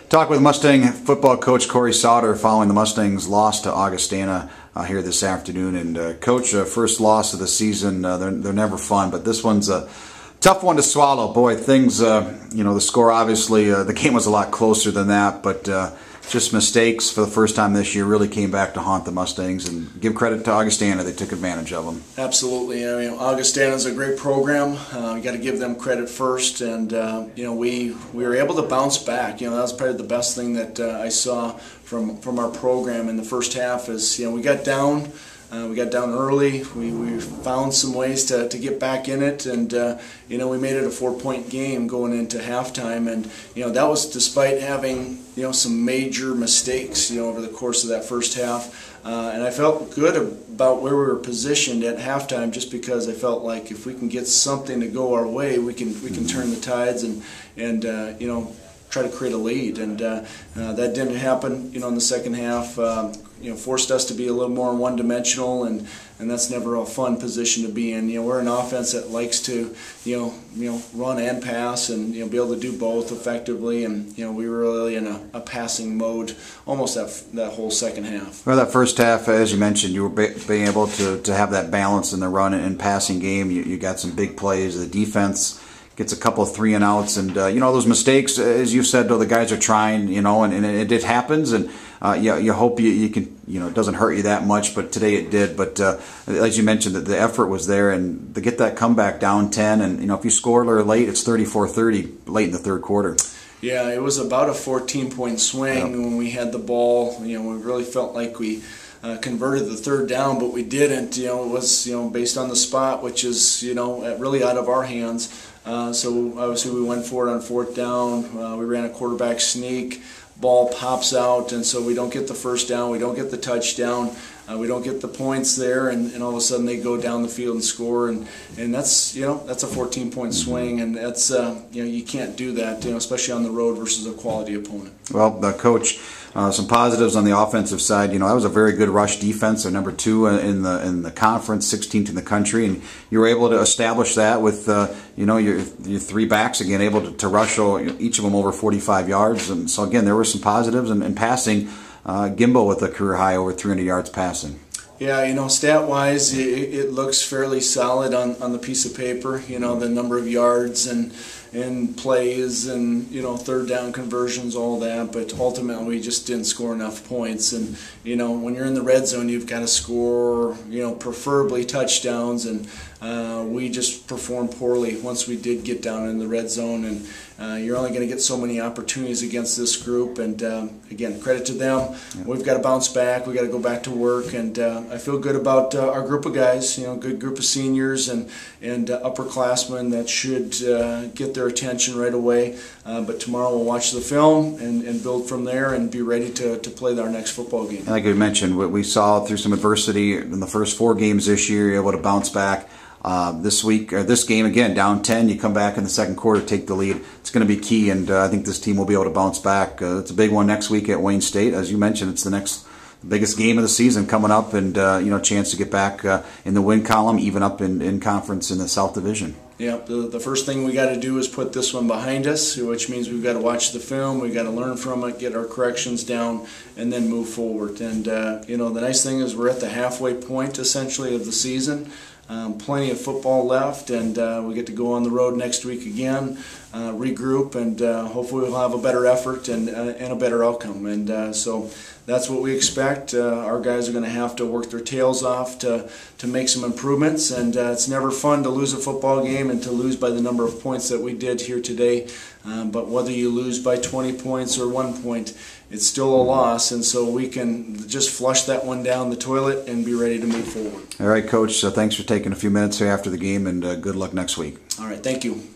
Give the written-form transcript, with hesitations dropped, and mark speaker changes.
Speaker 1: Talk with Mustang football coach Cory Sauter following the Mustangs' loss to Augustana here this afternoon. And coach, first loss of the season. They're never fun, but this one's a tough one to swallow. Boy, things. The score obviously the game was a lot closer than that, but just mistakes for the first time this year really came back to haunt the Mustangs. And give credit to Augustana; they took advantage of them.
Speaker 2: Absolutely. I mean, Augustana is a great program. You got to give them credit first, and we were able to bounce back. That was probably the best thing that I saw from our program in the first half. Is we got down. We got down early. We found some ways to get back in it, and we made it a 4-point game going into halftime. And that was despite having some major mistakes over the course of that first half. And I felt good about where we were positioned at halftime, just because I felt like if we can get something to go our way, we can turn the tides and try to create a lead. And that didn't happen. In the second half. Forced us to be a little more one-dimensional, and that's never a fun position to be in. We're an offense that likes to run and pass, and be able to do both effectively. And we were really in a passing mode almost that whole second half.
Speaker 1: Well, that first half, as you mentioned, you were being able to have that balance in the run and passing game. You got some big plays. The defense gets a couple of 3-and-outs, and those mistakes, as you said, though, the guys are trying, and it happens, and you hope you can, it doesn't hurt you that much, but today it did. But as you mentioned, the effort was there, and to get that comeback down 10, and if you score late, it's 34-30 late in the third quarter.
Speaker 2: Yeah, it was about a 14-point swing when we had the ball. We really felt like we converted the third down, but we didn't. It was based on the spot, which is really out of our hands. So obviously we went for it on fourth down. We ran a quarterback sneak. Ball pops out, and so we don't get the first down. We don't get the touchdown. We don't get the points there, and all of a sudden they go down the field and score, and that's that's a 14-point swing, and that's you can't do that, especially on the road versus a quality opponent.
Speaker 1: Well, Coach, some positives on the offensive side. That was a very good rush defense. They're number 2 in the conference, 16th in the country, and you were able to establish that with your 3 backs again, able to rush each of them over 45 yards. And so again, there were some positives, and passing. Gimbel with a career high over 300 yards passing.
Speaker 2: Yeah, stat-wise, it looks fairly solid on the piece of paper. The number of yards and plays and third down conversions, all that. But ultimately, we just didn't score enough points. And when you're in the red zone, you've got to score preferably touchdowns. And we just performed poorly once we did get down in the red zone. And you're only going to get so many opportunities against this group. And again, credit to them. Yeah. We've got to bounce back. We've got to go back to work. And I feel good about our group of guys. Good group of seniors and upperclassmen that should get their attention right away. But tomorrow we'll watch the film and build from there and be ready to play our next football game.
Speaker 1: Like you mentioned, we saw through some adversity in the first 4 games this year, you're able to bounce back. This game again, down 10, you come back in the second quarter, take the lead. It's going to be key, and I think this team will be able to bounce back. It's a big one next week at Wayne State. As you mentioned, it's the biggest game of the season coming up, and chance to get back in the win column, even up in conference in the South Division.
Speaker 2: Yeah, the first thing we got to do is put this one behind us, which means we've got to watch the film, we've got to learn from it, get our corrections down, and then move forward. And the nice thing is we're at the halfway point essentially of the season. Plenty of football left, and we get to go on the road next week again, regroup, and hopefully we'll have a better effort and a better outcome. And so that's what we expect. Our guys are going to have to work their tails off to make some improvements, and it's never fun to lose a football game and to lose by the number of points that we did here today. But whether you lose by 20 points or 1 point, it's still a loss, and so we can just flush that one down the toilet and be ready to move forward.
Speaker 1: All right, Coach, thanks for taking a few minutes here after the game, and good luck next week.
Speaker 2: All right, thank you.